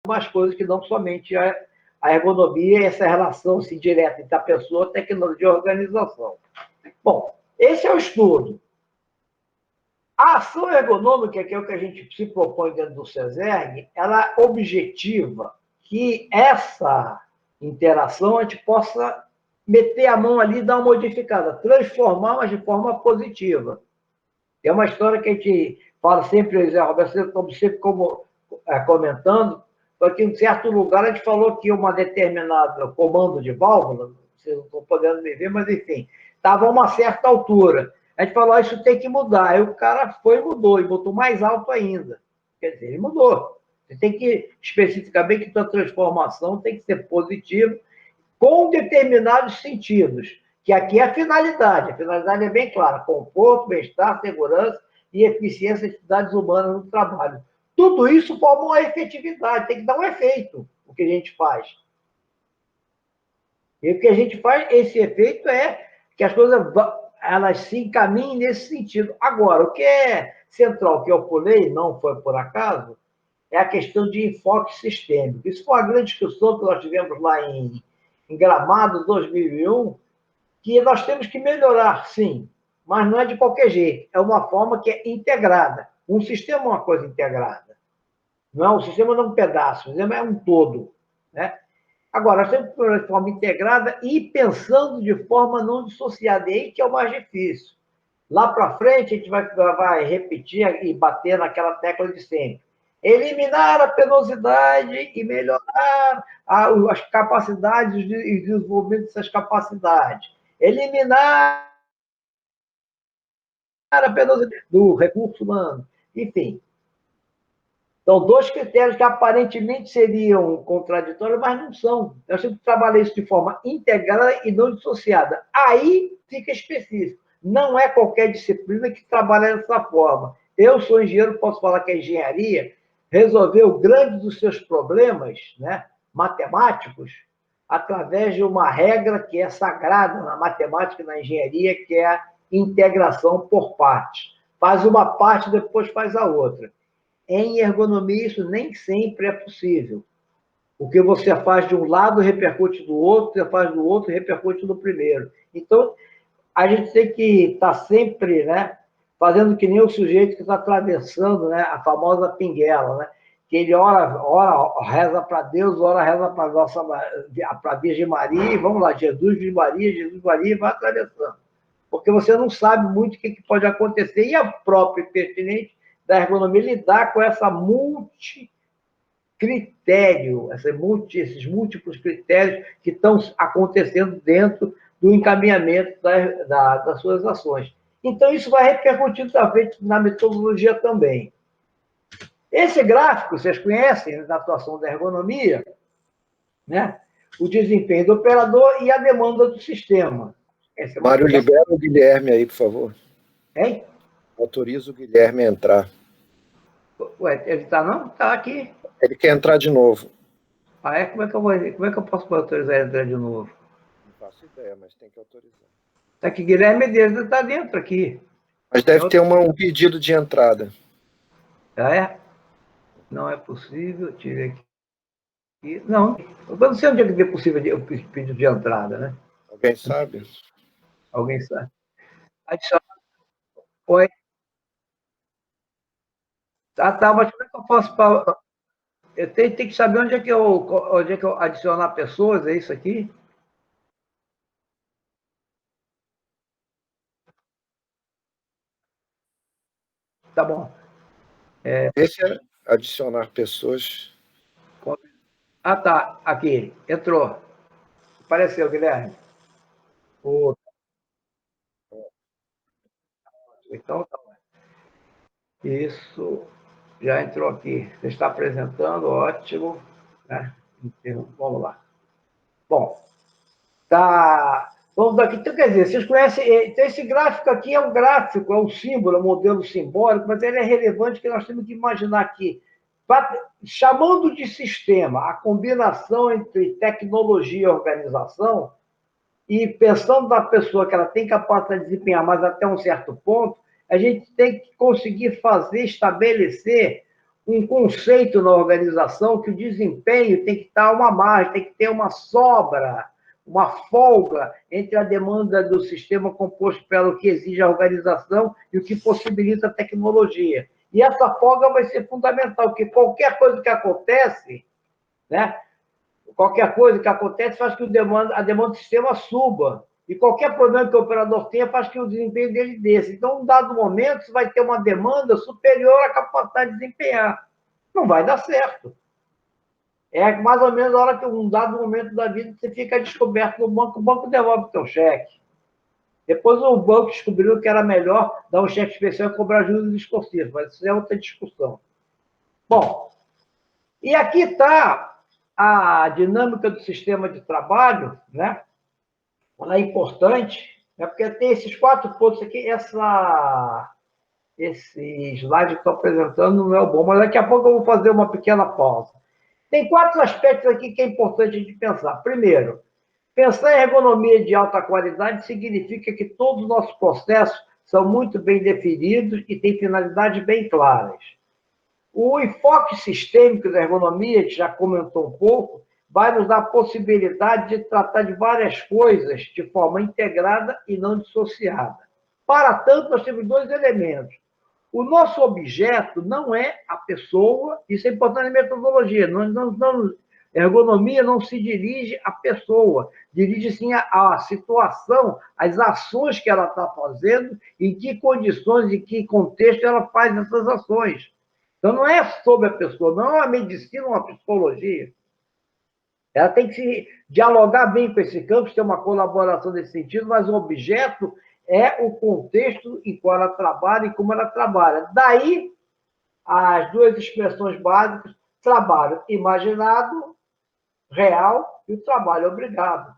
mais coisas que não somente a ergonomia e essa relação assim, direta entre a pessoa, tecnologia e organização. Bom, esse é o estudo. A ação ergonômica, que é o que a gente se propõe dentro do CESERG, ela objetiva que essa interação a gente possa meter a mão ali e dar uma modificada, transformar, mas de forma positiva. É uma história que a gente fala sempre, Zé Roberto, estamos sempre comentando, porque em certo lugar a gente falou que uma determinada comando de válvula, vocês não estão podendo me ver, mas enfim, estava a uma certa altura. A gente falou, isso tem que mudar. Aí o cara foi e mudou, e botou mais alto ainda. Quer dizer, ele mudou. Você tem que especificar bem que sua transformação tem que ser positiva, com determinados sentidos, que aqui é a finalidade. A finalidade é bem clara: conforto, bem-estar, segurança e eficiência das atividades humanas no trabalho. Tudo isso forma uma efetividade, tem que dar um efeito, o que a gente faz. E o que a gente faz, esse efeito é que as coisas elas se encaminhem nesse sentido. Agora, o que é central, que eu pulei, não foi por acaso, é a questão de enfoque sistêmico. Isso foi uma grande discussão que nós tivemos lá em Gramado, 2001, que nós temos que melhorar, sim, mas não é de qualquer jeito. É uma forma que é integrada. Um sistema é uma coisa integrada. Não é um sistema, não é um pedaço, o sistema é um todo. Né? Agora, nós temos que de forma integrada e pensando de forma não dissociada. E aí que é o mais difícil. Lá para frente, a gente vai repetir e bater naquela tecla de sempre. Eliminar a penosidade e melhorar as capacidades e desenvolvimento dessas capacidades. Eliminar a penosidade do recurso humano. Enfim. São dois critérios que aparentemente seriam contraditórios, mas não são. Nós temos que trabalhar isso de forma integrada e não dissociada. Aí fica específico. Não é qualquer disciplina que trabalha dessa forma. Eu sou engenheiro, posso falar que a engenharia resolveu grandes dos seus problemas, né, matemáticos, através de uma regra que é sagrada na matemática e na engenharia, que é a integração por partes. Faz uma parte, depois faz a outra. Em ergonomia, isso nem sempre é possível. O que você faz de um lado repercute do outro, você faz do outro repercute no primeiro. Então, a gente tem que estar sempre, né, fazendo que nem o sujeito que está atravessando, né, a famosa pinguela, né, que ele ora reza para Deus, ora reza para a Virgem Maria, e vamos lá, Jesus Maria, e vai atravessando. Porque você não sabe muito o que pode acontecer, e a própria pertinente da ergonomia lidar com essa multicritério, esses múltiplos critérios que estão acontecendo dentro do encaminhamento das suas ações. Então, isso vai repercutir, talvez, na metodologia também. Esse gráfico, vocês conhecem, da atuação da ergonomia, né? O desempenho do operador e a demanda do sistema. Mário, libera o Guilherme aí, por favor. Hein? Autoriza o Guilherme a entrar. Ué, ele está não? Está aqui. Ele quer entrar de novo. Ah, é? Como é que eu posso autorizar ele a entrar de novo? Não faço ideia, mas tem que autorizar. Está aqui, Guilherme Medeiros está dentro aqui. Mas deve ter um pedido de entrada. Ah, é? Não é possível, tirei aqui. Não, eu não sei onde é que é possível o pedido de entrada, né? Alguém sabe? Alguém sabe? Adicionar. Oi? Ah, tá, mas como é que eu posso... Eu tenho que saber onde é que eu adicionar pessoas, é isso aqui? Tá bom. Deixa adicionar pessoas. Ah, tá, aqui, entrou. Apareceu, Guilherme. Então, tá. Isso já entrou aqui. Você está apresentando, ótimo. Né? Então, vamos lá. Bom, tá. Vamos daqui. Então, quer dizer, vocês conhecem. Então, esse gráfico aqui é um gráfico, é um símbolo, é um modelo simbólico, mas ele é relevante que nós temos que imaginar aqui. Chamando de sistema a combinação entre tecnologia e organização, e pensando na pessoa que ela tem capacidade de desempenhar, mas até um certo ponto, a gente tem que conseguir estabelecer um conceito na organização que o desempenho tem que estar uma margem, tem que ter uma sobra, uma folga entre a demanda do sistema composto pelo que exige a organização e o que possibilita a tecnologia. E essa folga vai ser fundamental, porque qualquer coisa que acontece, né? Qualquer coisa que acontece faz que a demanda do sistema suba. E qualquer problema que o operador tenha faz que o desempenho dele desça. Então, em um dado momento, você vai ter uma demanda superior à capacidade de desempenhar. Não vai dar certo. É mais ou menos a hora que, um dado momento da vida, você fica descoberto no banco, o banco devolve o seu cheque. Depois o banco descobriu que era melhor dar um cheque especial e cobrar juros extorsivos, mas isso é outra discussão. Bom, e aqui está a dinâmica do sistema de trabalho, né? Ela é importante, né? Porque tem esses 4 pontos aqui, esse slide que estou apresentando não é o bom, mas daqui a pouco eu vou fazer uma pequena pausa. Tem 4 aspectos aqui que é importante de pensar. Primeiro, pensar em ergonomia de alta qualidade significa que todos os nossos processos são muito bem definidos e têm finalidades bem claras. O enfoque sistêmico da ergonomia, que já comentou um pouco, vai nos dar a possibilidade de tratar de várias coisas de forma integrada e não dissociada. Para tanto, nós temos 2 elementos. O nosso objeto não é a pessoa, isso é importante na metodologia. Ergonomia não se dirige à pessoa, dirige sim à situação, às ações que ela está fazendo, em que condições, em que contexto ela faz essas ações. Então, não é sobre a pessoa, não é uma medicina ou uma psicologia. Ela tem que se dialogar bem com esse campo, ter uma colaboração nesse sentido, mas o objeto é o contexto em qual ela trabalha e como ela trabalha. Daí, as 2 expressões básicas, trabalho imaginado, real, e o trabalho obrigado.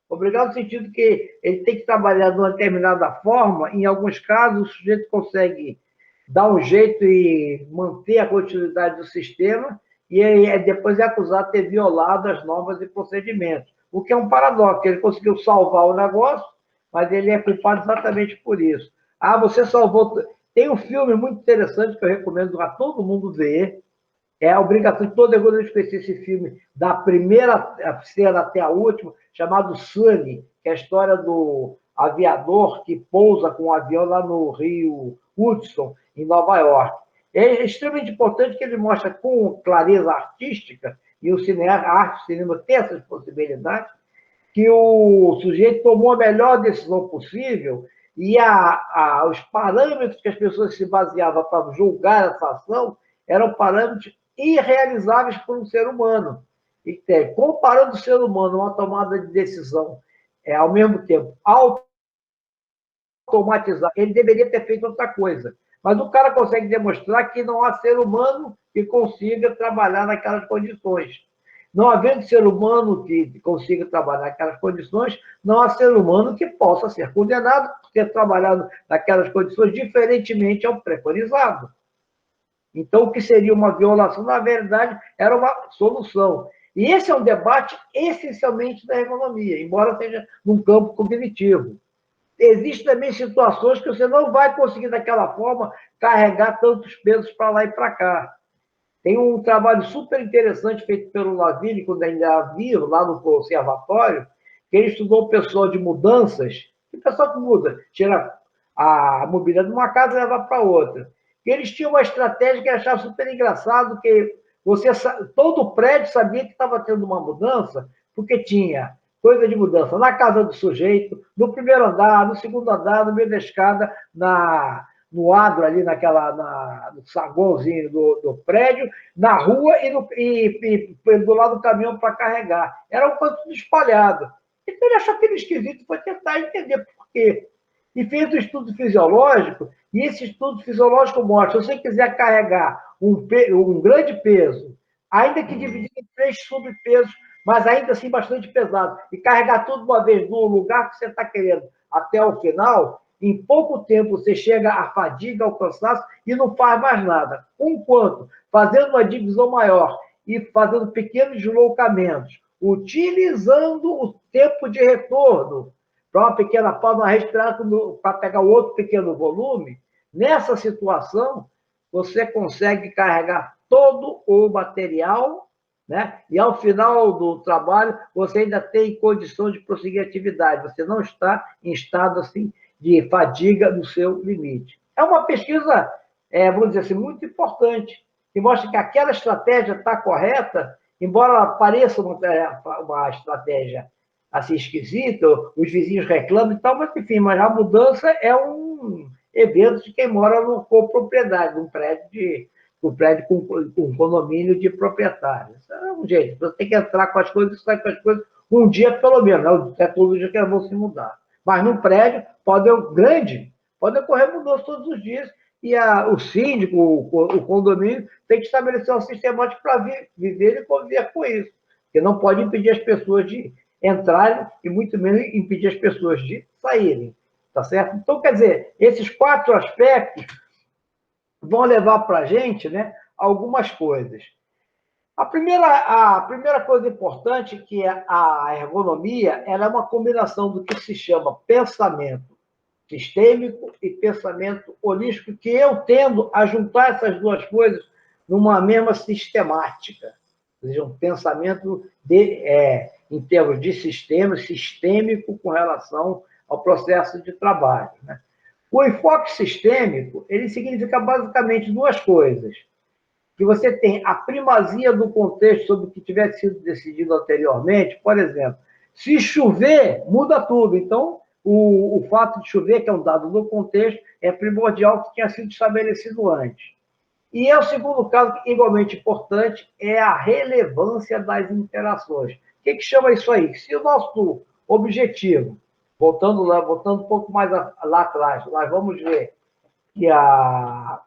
Obrigado no sentido que ele tem que trabalhar de uma determinada forma, em alguns casos o sujeito consegue dar um jeito e manter a continuidade do sistema, e depois é acusado de ter violado as normas e procedimentos. O que é um paradoxo, ele conseguiu salvar o negócio, mas ele é culpado exatamente por isso. Ah, você salvou... Tem um filme muito interessante que eu recomendo a todo mundo ver, é a obrigação de todo egoísta conhecer esse filme, da primeira cena até a última, chamado Sully, que é a história do aviador que pousa com um avião lá no Rio Hudson, em Nova York. É extremamente importante que ele mostra com clareza artística, e o cineasta, a arte, o cinema tem essas possibilidades, que o sujeito tomou a melhor decisão possível e os parâmetros que as pessoas se baseavam para julgar essa ação eram parâmetros irrealizáveis por um ser humano. E comparando o ser humano a uma tomada de decisão, ao mesmo tempo automatizar, ele deveria ter feito outra coisa. Mas o cara consegue demonstrar que não há ser humano que consiga trabalhar naquelas condições. Não havendo ser humano que consiga trabalhar naquelas condições, não há ser humano que possa ser condenado por ter trabalhado naquelas condições diferentemente ao preconizado. Então, o que seria uma violação, na verdade, era uma solução. E esse é um debate essencialmente da ergonomia, embora seja num campo cognitivo. Existem também situações que você não vai conseguir, daquela forma, carregar tantos pesos para lá e para cá. Tem um trabalho super interessante feito pelo Lavigne, quando ainda era vivo, lá no conservatório, que ele estudou o pessoal de mudanças, o pessoal que muda, tira a mobília de uma casa e leva para outra. E eles tinham uma estratégia que eu achava super engraçado, que todo o prédio sabia que estava tendo uma mudança, porque tinha coisa de mudança na casa do sujeito, no primeiro andar, no segundo andar, no meio da escada, no adro ali, no saguãozinho do prédio, na rua e do lado do caminhão para carregar. Era um canto espalhado. Então ele achou aquilo esquisito e foi tentar entender por quê. E fez um estudo fisiológico, e esse estudo fisiológico mostra, se você quiser carregar um grande peso, ainda que dividido em 3 subpesos, mas ainda assim bastante pesado, e carregar tudo uma vez no lugar que você está querendo até o final, em pouco tempo você chega à fadiga, ao cansaço e não faz mais nada. Enquanto fazendo uma divisão maior e fazendo pequenos deslocamentos, utilizando o tempo de retorno para uma pequena pausa, uma respirada para pegar outro pequeno volume, nessa situação, você consegue carregar todo o material, né? E ao final do trabalho, você ainda tem condição de prosseguir a atividade. Você não está em estado assim, de fadiga no seu limite. É uma pesquisa, vamos dizer assim, muito importante, que mostra que aquela estratégia está correta, embora ela pareça uma estratégia assim esquisita, os vizinhos reclamam e tal, mas enfim, mas a mudança é um evento de quem mora numa copropriedade, num prédio com condomínio de proprietários. Isso é um jeito, você tem que entrar com as coisas e sair com as coisas um dia pelo menos, não é todo dia que elas vão se mudar. Mas num prédio grande, pode ocorrer mudanças todos os dias, e o síndico, o condomínio, tem que estabelecer um sistemático para viver e conviver com isso. Porque não pode impedir as pessoas de entrarem e muito menos impedir as pessoas de saírem. Tá certo? Então, quer dizer, esses 4 aspectos vão levar para a gente, né, algumas coisas. A primeira coisa importante que é a ergonomia, ela é uma combinação do que se chama pensamento sistêmico e pensamento holístico, que eu tendo a juntar essas duas coisas numa mesma sistemática. Ou seja, um pensamento em termos de sistema, sistêmico com relação ao processo de trabalho, né? O enfoque sistêmico, ele significa basicamente duas coisas. Que você tem a primazia do contexto sobre o que tivesse sido decidido anteriormente. Por exemplo, se chover, muda tudo. Então, o fato de chover, que é um dado do contexto, é primordial que tinha sido estabelecido antes. E o segundo caso, igualmente importante, é a relevância das interações. O que chama isso aí? Se o nosso objetivo, voltando um pouco mais lá atrás, nós vamos ver que a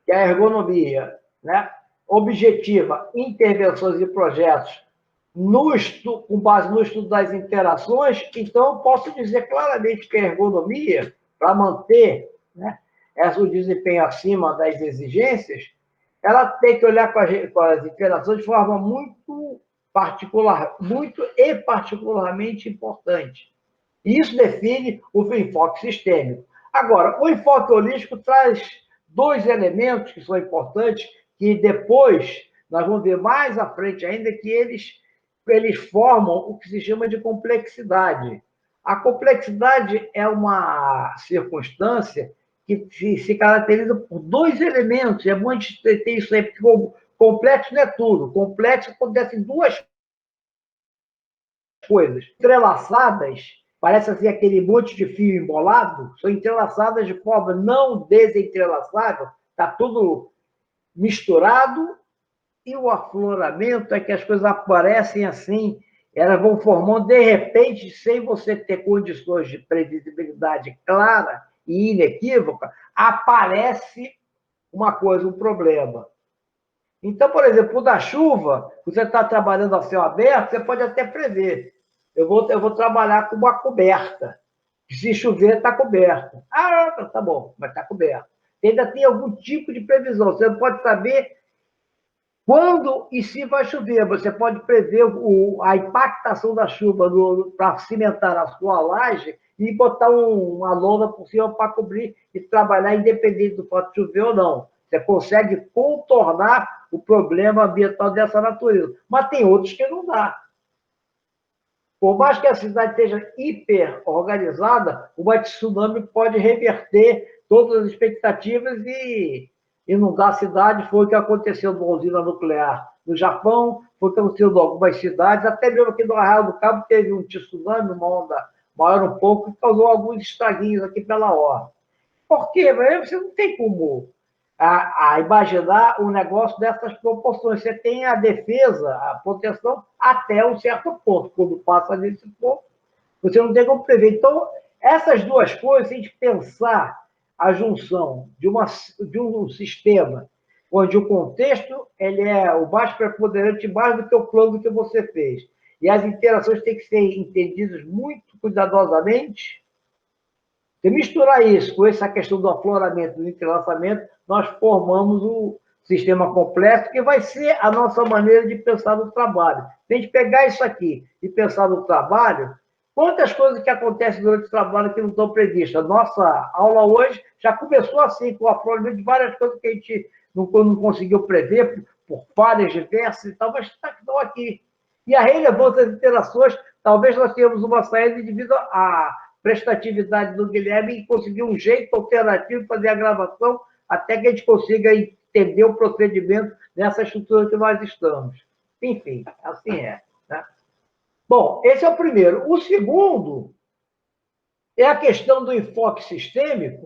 ergonomia, né, objetiva intervenções e projetos com base no estudo das interações, então eu posso dizer claramente que a ergonomia, para manter, né, o desempenho acima das exigências, ela tem que olhar com as interações de forma muito particular, muito e particularmente importante. E isso define o enfoque sistêmico. Agora, o enfoque holístico traz 2 elementos que são importantes, que depois, nós vamos ver mais à frente ainda, que eles formam o que se chama de complexidade. A complexidade é uma circunstância que se caracteriza por 2 elementos. É bom a gente ter isso aí, porque complexo não é tudo. Complexo acontece em 2 coisas entrelaçadas, parece assim aquele monte de fio embolado, são entrelaçadas de forma não desentrelaçável, está tudo misturado, e o afloramento é que as coisas aparecem assim, elas vão formando de repente, sem você ter condições de previsibilidade clara e inequívoca, aparece uma coisa, um problema. Então, por exemplo, o da chuva, você está trabalhando a céu aberto, você pode até prever. Eu vou trabalhar com uma coberta. Se chover, está coberto. Ah, tá bom, mas está coberto. Ainda tem algum tipo de previsão. Você não pode saber quando e se vai chover. Você pode prever a impactação da chuva para cimentar a sua laje e botar uma lona por cima para cobrir e trabalhar independente do fato de chover ou não. Você consegue contornar o problema ambiental dessa natureza. Mas tem outros que não dá. Por mais que a cidade esteja hiper organizada, uma tsunami pode reverter todas as expectativas e inundar a cidade. Foi o que aconteceu numa usina nuclear no Japão, foi o que aconteceu em algumas cidades, até mesmo aqui no Arraial do Cabo teve um tsunami, uma onda maior um pouco, que causou alguns estraguinhos aqui pela orla. Por quê? Você não tem como imaginar um negócio dessas proporções. Você tem a defesa, a proteção, até um certo ponto. Quando passa desse ponto, você não tem como prever. Então, essas duas coisas, se a gente pensar a junção de um sistema onde o contexto ele é o mais preponderante, mais do que o plano que você fez, e as interações têm que ser entendidas muito cuidadosamente. Se misturar isso com essa questão do afloramento, do entrelaçamento, nós formamos um sistema complexo que vai ser a nossa maneira de pensar no trabalho. Se a gente pegar isso aqui e pensar no trabalho, quantas coisas que acontecem durante o trabalho que não estão previstas? A nossa aula hoje já começou assim, com o afloramento de várias coisas que a gente não conseguiu prever por falhas diversas e tal, mas estão aqui. E a relevância das interações, talvez nós tenhamos uma saída devido à prestatividade do Guilherme em conseguir um jeito alternativo de fazer a gravação até que a gente consiga entender o procedimento nessa estrutura que nós estamos. Enfim, assim é. Né? Bom, esse é o primeiro. O segundo é a questão do enfoque sistêmico,